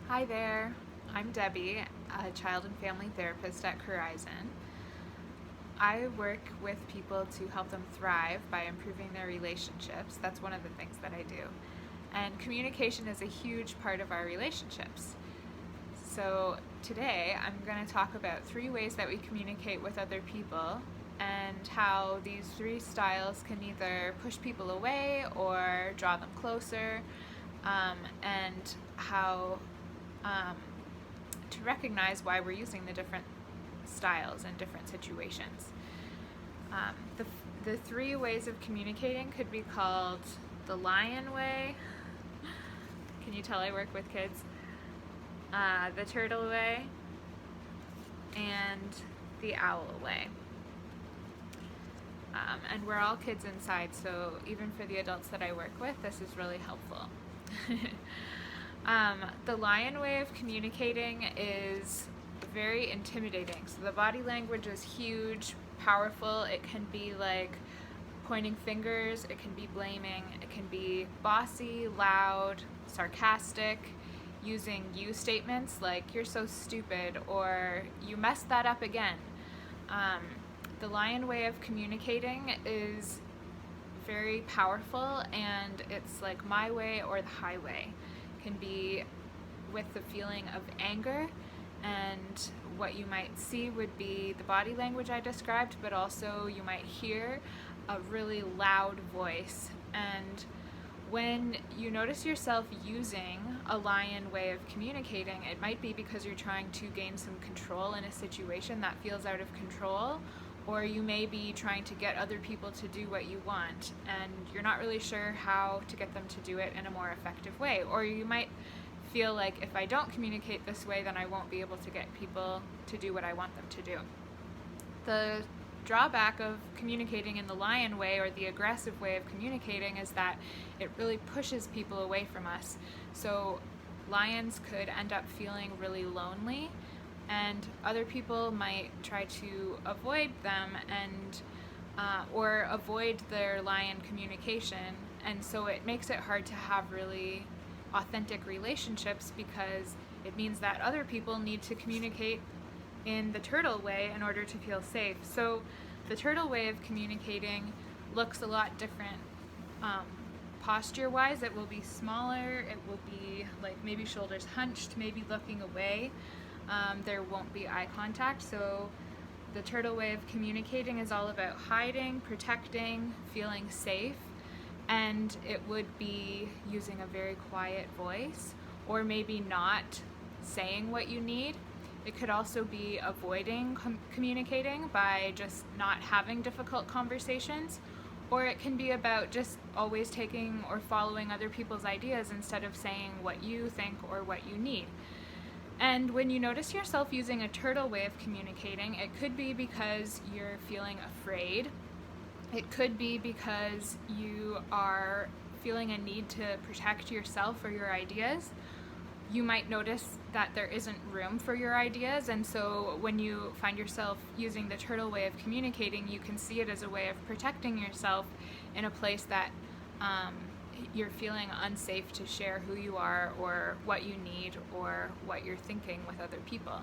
Hi there, I'm Debbie, a child and family therapist at Horizon. I work with people to help them thrive by improving their relationships. That's one of the things that I do. And communication is a huge part of our relationships. So today I'm going to talk about 3 ways that we communicate with other people and how these 3 styles can either push people away or draw them closer, and how um, to recognize why we're using the different styles in different situations. The 3 ways of communicating could be called the lion way. Can you tell I work with kids? The turtle way, and the owl way. And we're all kids inside, so even for the adults that I work with, this is really helpful. The lion way of communicating is very intimidating. So the body language is huge, powerful. It can be like pointing fingers, it can be blaming, it can be bossy, loud, sarcastic, using you statements like "you're so stupid" or "you messed that up again." The lion way of communicating is very powerful, and it's like my way or the highway. It can be with the feeling of anger, and what you might see would be the body language I described, but also you might hear a really loud voice. And when you notice yourself using a lion way of communicating, it might be because you're trying to gain some control in a situation that feels out of control, or you may be trying to get other people to do what you want and you're not really sure how to get them to do it in a more effective way. Or you might feel like, if I don't communicate this way, then I won't be able to get people to do what I want them to do. The drawback of communicating in the lion way, or the aggressive way of communicating, is that it really pushes people away from us. So lions could end up feeling really lonely, and other people might try to avoid them and or avoid their lion communication, and so it makes it hard to have really authentic relationships, because it means that other people need to communicate in the turtle way in order to feel safe. So the turtle way of communicating looks a lot different. Posture wise, it will be smaller, it will be like maybe shoulders hunched, maybe looking away. There won't be eye contact. So the turtle way of communicating is all about hiding, protecting, feeling safe, and it would be using a very quiet voice, or maybe not saying what you need. It could also be avoiding communicating by just not having difficult conversations, or it can be about just always taking or following other people's ideas instead of saying what you think or what you need. And when you notice yourself using a turtle way of communicating, it could be because you're feeling afraid. It could be because you are feeling a need to protect yourself or your ideas. You might notice that there isn't room for your ideas, and so when you find yourself using the turtle way of communicating, you can see it as a way of protecting yourself in a place that you're feeling unsafe to share who you are or what you need or what you're thinking with other people.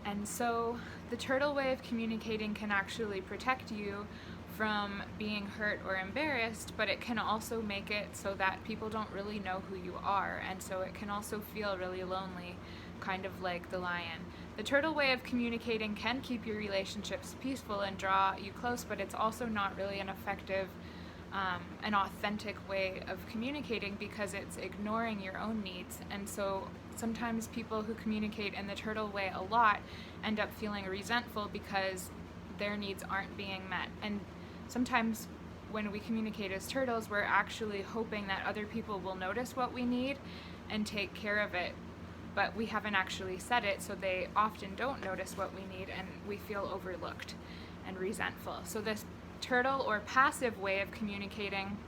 And so the turtle way of communicating can actually protect you from being hurt or embarrassed, but it can also make it so that people don't really know who you are, and so it can also feel really lonely, kind of like the lion. The turtle way of communicating can keep your relationships peaceful and draw you close, but it's also not really an effective, an authentic way of communicating, because it's ignoring your own needs. And so sometimes people who communicate in the turtle way a lot end up feeling resentful because their needs aren't being met. And sometimes when we communicate as turtles, we're actually hoping that other people will notice what we need and take care of it, but we haven't actually said it, so they often don't notice what we need, and we feel overlooked and resentful. So this turtle or passive way of communicating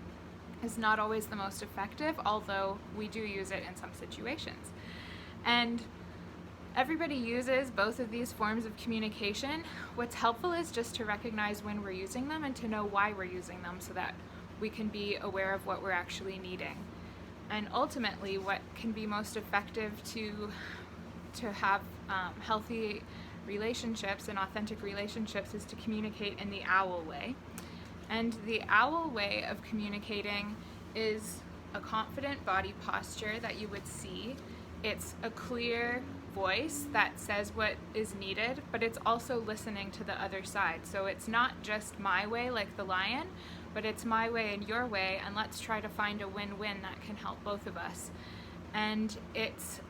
is not always the most effective, although we do use it in some situations. And everybody uses both of these forms of communication. What's helpful is just to recognize when we're using them and to know why we're using them, so that we can be aware of what we're actually needing. And ultimately, what can be most effective to have healthy relationships and authentic relationships is to communicate in the owl way. And the owl way of communicating is a confident body posture that you would see. It's a clear voice that says what is needed, but it's also listening to the other side. So it's not just my way like the lion, but it's my way and your way, and let's try to find a win-win that can help both of us. And it's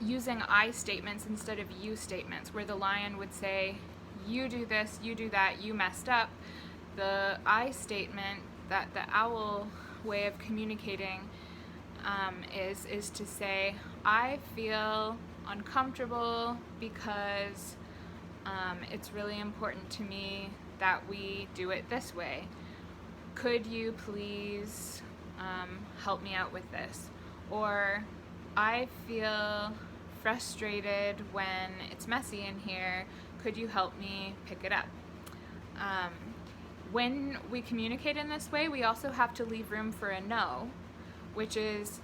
using I statements instead of you statements, where the lion would say, you do this, you do that, you messed up. The I statement, that the owl way of communicating is to say, I feel uncomfortable because it's really important to me that we do it this way. Could you please help me out with this? Or I feel frustrated when it's messy in here. Could you help me pick it up? When we communicate in this way, we also have to leave room for a no, which is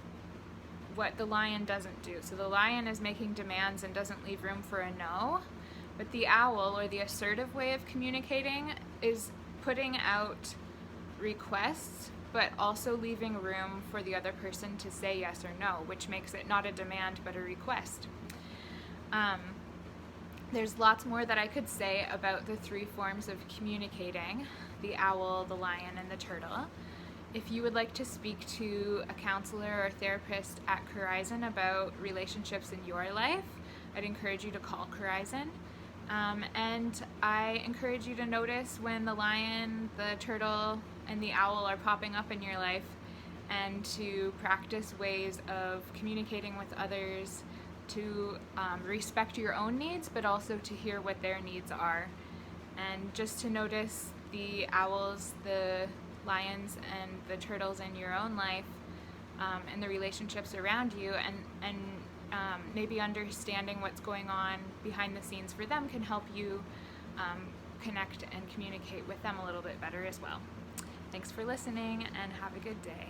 what the lion doesn't do. So the lion is making demands and doesn't leave room for a no, but the owl, or the assertive way of communicating, is putting out requests, but also leaving room for the other person to say yes or no, which makes it not a demand but a request. There's lots more that I could say about the three forms of communicating: the owl, the lion, and the turtle. If you would like to speak to a counselor or therapist at Corizon about relationships in your life, I'd encourage you to call Corizon. And I encourage you to notice when the lion, the turtle, and the owl are popping up in your life, and to practice ways of communicating with others, to respect your own needs, but also to hear what their needs are. And just to notice the owls, the lions, and the turtles in your own life, and the relationships around you, and maybe understanding what's going on behind the scenes for them can help you connect and communicate with them a little bit better as well. Thanks for listening, and have a good day.